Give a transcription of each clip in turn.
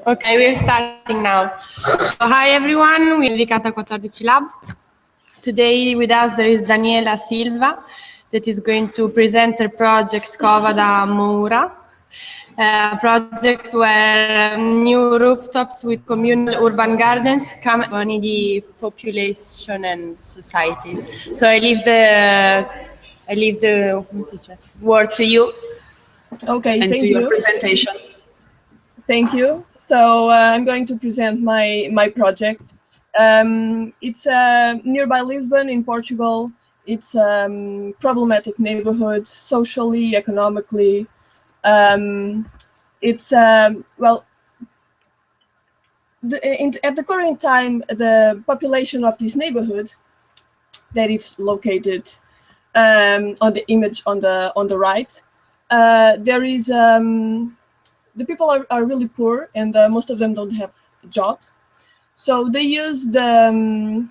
Okay, we're starting now. So, hi everyone, we're Nevicata 14 Lab. Today with us there is Daniela Silva that is going to present her project Cova da Moura, a project where new rooftops with communal urban gardens come to needy population and society. So I leave the word to you. Okay, and thank to you. Your presentation. Thank you. So I'm going to present my project. It's nearby Lisbon in Portugal. It's a problematic neighborhood, socially, economically. It's well, at the current time, the population of this neighborhood that it's located on the image on the right, there is. The people are really poor, and most of them don't have jobs. So they use the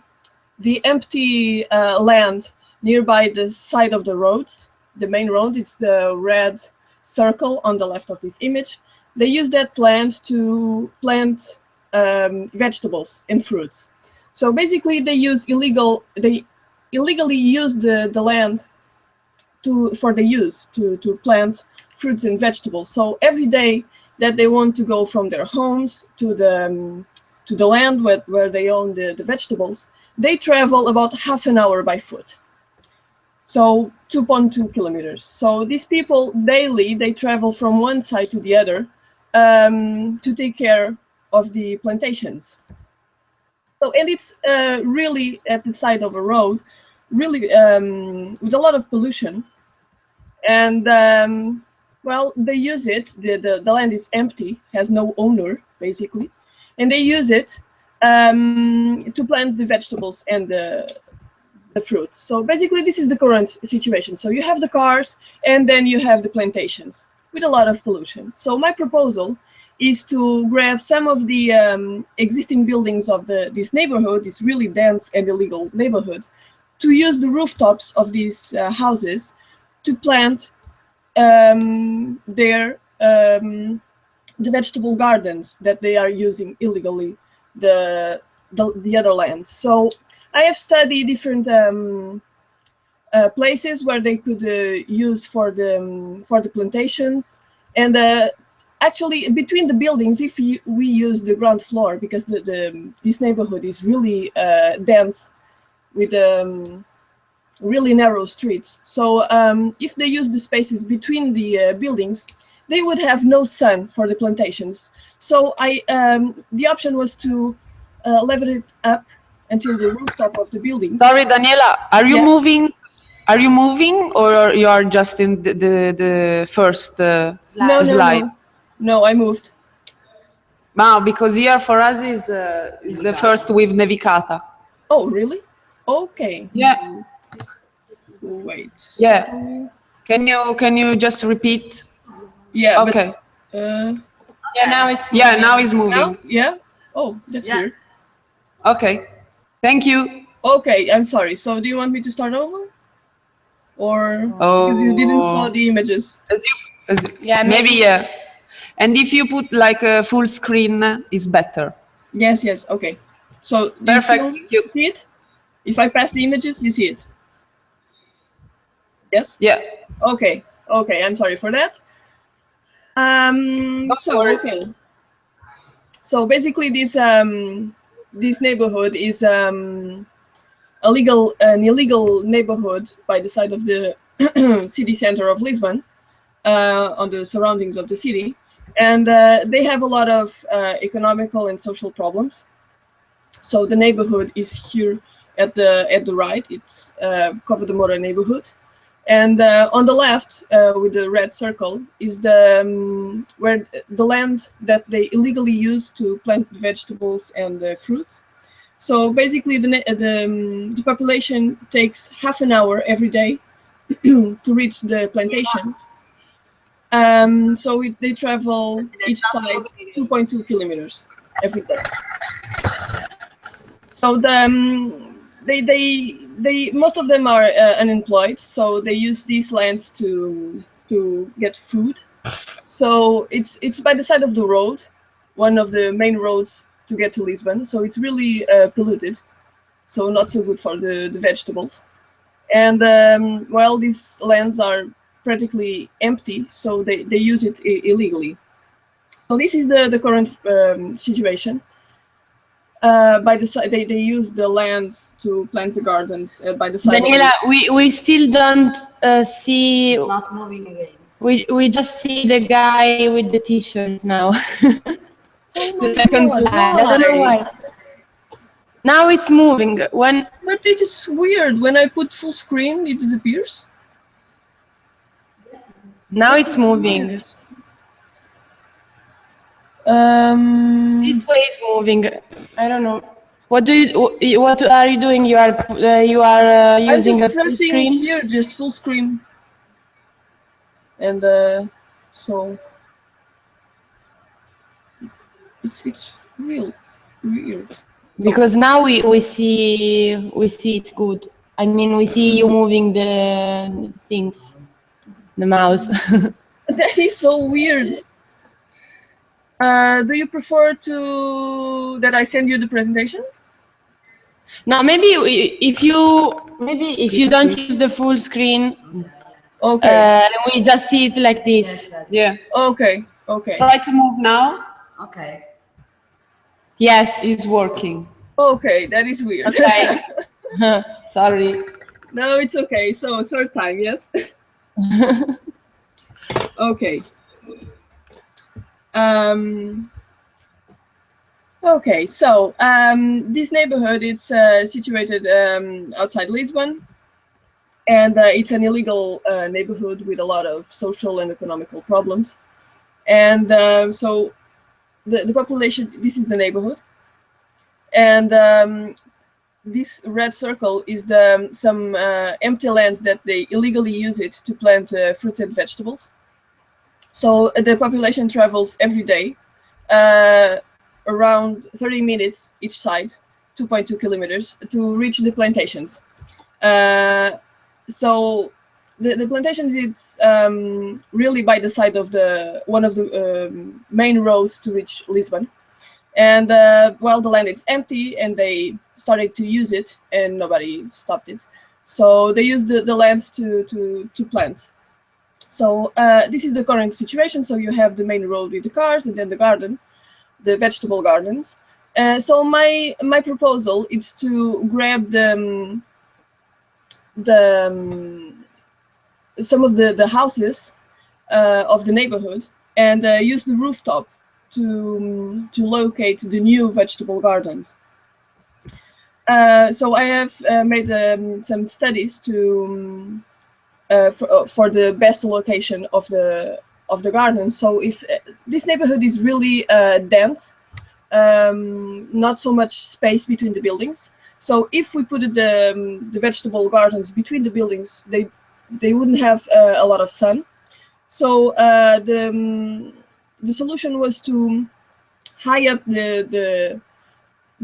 empty land nearby the side of the roads, the main road. It's the red circle on the left of this image. They use that land to plant vegetables and fruits. So basically, they illegally use the land for the use to plant fruits and vegetables. So every day that they want to go from their homes to the land where they own the vegetables, they travel about half an hour by foot. So 2.2 kilometers. So these people daily, they travel from one side to the other to take care of the plantations. So, and it's really at the side of a road, really with a lot of pollution. And well, they use it. The land is empty, has no owner basically, and they use it to plant the vegetables and the fruits. So basically, this is the current situation. So you have the cars, and then you have the plantations with a lot of pollution. So my proposal is to grab some of the existing buildings of this neighborhood, this really dense and illegal neighborhood, to use the rooftops of these houses to plant the vegetable gardens that they are using illegally, the other lands. So I have studied different places where they could use for the plantations, and actually between the buildings, if we use the ground floor, because this neighborhood is really dense with really narrow streets. So if they use the spaces between the buildings, they would have no sun for the plantations. So the option was to level it up until the rooftop of the buildings. Sorry, Daniela, are you Yes. moving? Are you moving, or you are just in the first slide? No, I moved. No, because here for us is the first with Nevicata. Oh, really? Okay. Yeah. Wait. Yeah. Can you just repeat? Yeah. Okay. But, Yeah, now it's moving. Yeah, now it's moving. now? Yeah. Oh, that's weird. Okay. Thank you. Okay, I'm sorry. So do you want me to start over? Or because you didn't saw the images? Yeah, maybe yeah. And if you put like a full screen, is better. Yes. Okay. So do Perfect. you see it? If I pass the images, you see it. Yes. Yeah. Okay. I'm sorry for that. Okay. So basically, this neighborhood is an illegal neighborhood by the side of the city center of Lisbon, on the surroundings of the city, and they have a lot of economical and social problems. So the neighborhood is here at the right. It's Cova da Moura neighborhood, and on the left, with the red circle, is where the land that they illegally use to plant the vegetables and the fruits. So basically, the population takes half an hour every day to reach the plantation. So they travel each side 2.2 kilometers every day. So they most of them are unemployed. So they use these lands to get food. So it's by the side of the road, one of the main roads to get to Lisbon. So it's really polluted. So not so good for the vegetables. And well, these lands are practically empty, so they use it illegally. So this is the current situation. By the side, they use the lands to plant the gardens by the side. Daniela, we still don't see. It's not moving again. We just see the guy with the t-shirt now. The second God, slide. I don't know why? why. Now it's moving. When But it is weird. When I put full screen, it disappears. now it's moving. This way is moving. I don't know. What are you doing? You are I'm using a just full pressing screen. here, just full screen. And so it's real weird. Because now we see it good. I mean, we see you moving the things, the mouse. That is so weird. Do you prefer that I send you the presentation? Now maybe if you don't use the full screen, Okay. we just see it like this. Yeah. Okay. Okay. Try to move now. Okay. Yes. It's working. Okay. That is weird. Okay. Sorry. No, it's okay. So third time, yes. Okay. Okay, so this neighborhood, it's situated outside Lisbon, and it's an illegal neighborhood with a lot of social and economical problems. And so the population, this is the neighborhood, and this red circle is some empty lands that they illegally use it to plant fruits and vegetables. So the population travels every day, around 30 minutes each side, 2.2 kilometers, to reach the plantations. So the plantations, it's really by the side of one of the main roads to reach Lisbon. And well, the land is empty, and they started to use it, and nobody stopped it. So they used the lands to plant. So this is the current situation. So you have the main road with the cars, and then the garden, the vegetable gardens. So my proposal is to grab some of the houses of the neighborhood and use the rooftop to locate the new vegetable gardens. So I have made some studies for the best location of the garden. So if this neighborhood is really dense, not so much space between the buildings. So if we put the vegetable gardens between the buildings, they wouldn't have a lot of sun. So the solution was to high up the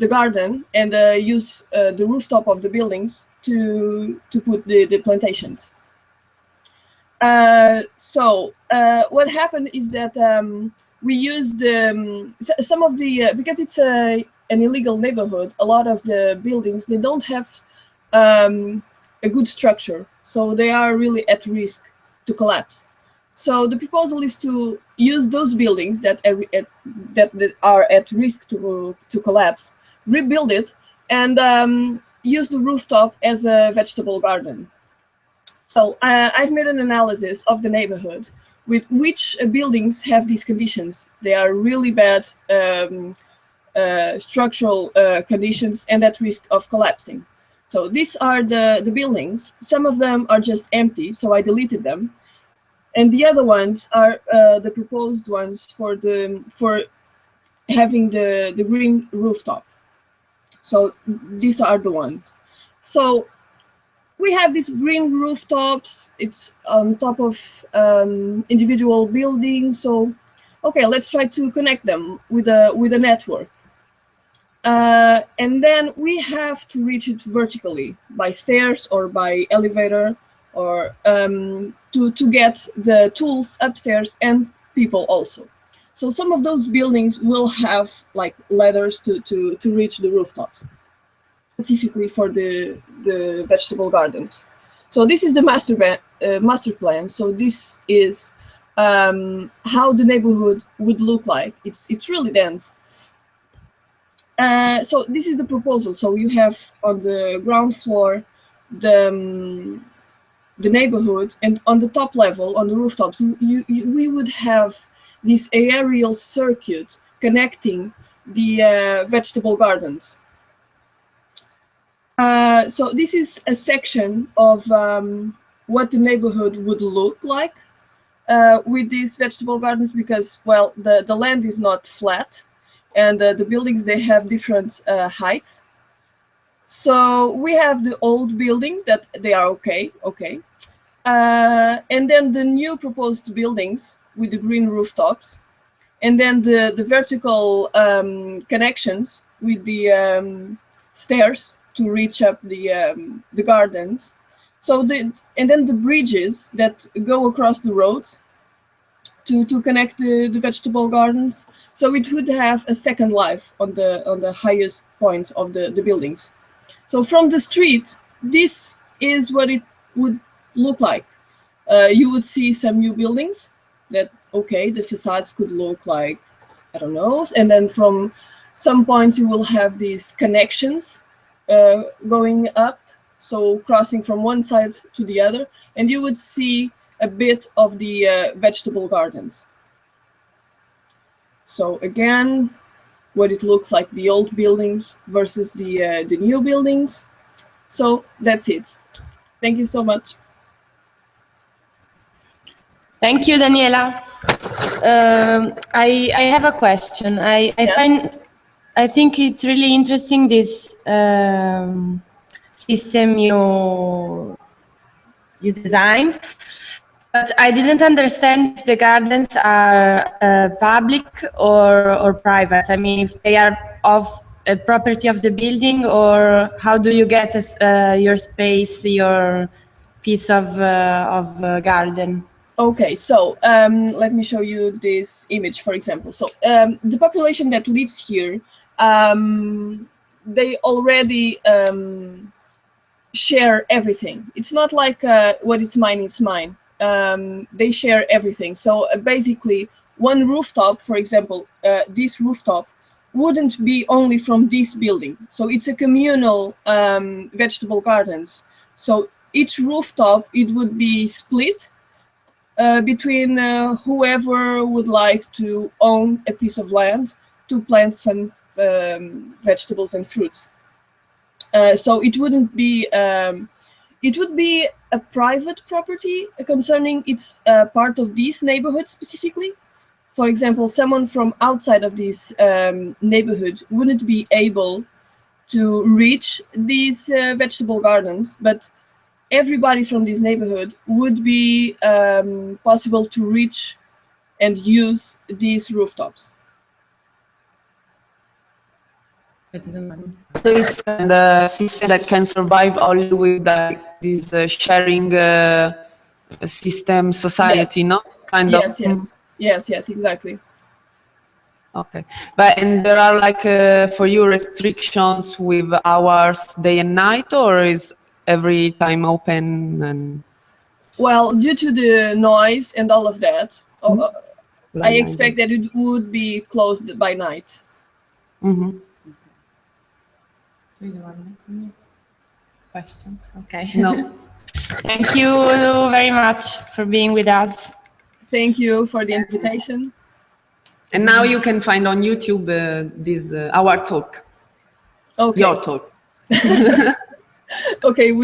garden and use the rooftop of the buildings to put the plantations. So what happened is that we used some of the because it's an illegal neighborhood. A lot of the buildings, they don't have a good structure, so they are really at risk to collapse. So the proposal is to use those buildings that are at risk to collapse, rebuild it, and use the rooftop as a vegetable garden. So I've made an analysis of the neighborhood with which buildings have these conditions. They are really bad structural conditions and at risk of collapsing. So these are the buildings. Some of them are just empty, so I deleted them. And the other ones are the proposed ones for having the green rooftop. So these are the ones. So we have these green rooftops. It's on top of individual buildings. So, okay, let's try to connect them with a network. And then we have to reach it vertically by stairs or by elevator, or to get the tools upstairs and people also. So some of those buildings will have like ladders to reach the rooftops, specifically for the vegetable gardens. So this is the master plan. So this is how the neighborhood would look like. It's really dense. So this is the proposal. So you have on the ground floor the neighborhood, and on the top level, on the rooftops, we would have this aerial circuit connecting the vegetable gardens. So this is a section of what the neighborhood would look like with these vegetable gardens, because, well, the land is not flat, and the buildings, they have different heights. So we have the old buildings that they are okay. And then the new proposed buildings with the green rooftops, and then the vertical connections with the stairs to reach up the gardens. So and then the bridges that go across the roads to connect the vegetable gardens. So it would have a second life on the highest point of the buildings. So from the street, this is what it would look like. You would see some new buildings that, okay, the facades could look like, I don't know, and then from some points you will have these connections going up, so crossing from one side to the other, and you would see a bit of the vegetable gardens. So again, what it looks like, the old buildings versus the new buildings. So that's it. Thank you so much. Thank you, Daniela. I have a question. Yes. I think it's really interesting, this system you designed, but I didn't understand if the gardens are public or private. I mean, if they are of a property of the building, or how do you get your space, your piece of garden? Okay, so let me show you this image, for example. So the population that lives here, they already share everything. It's not like what it's mine, it's mine. They share everything. So basically, one rooftop, for example, this rooftop wouldn't be only from this building. So it's a communal vegetable gardens. So each rooftop, it would be split between whoever would like to own a piece of land to plant some vegetables and fruits. So it wouldn't be, it would be a private property concerning it's part of this neighborhood specifically. For example, someone from outside of this neighborhood wouldn't be able to reach these vegetable gardens, but everybody from this neighborhood would be possible to reach and use these rooftops. So it's the system that can survive only with this sharing system society, Yes. no? Kind Yes, of. yes, exactly. Okay, but and there are like for you restrictions with hours, day and night, or is every time open? And Well, due to the noise and all of that, I expect that it would be closed by night. Mm-hmm. Do you want any questions? Okay. No. Thank you very much for being with us. Thank you for the invitation. And now you can find on YouTube this our talk, Okay. your talk. Okay.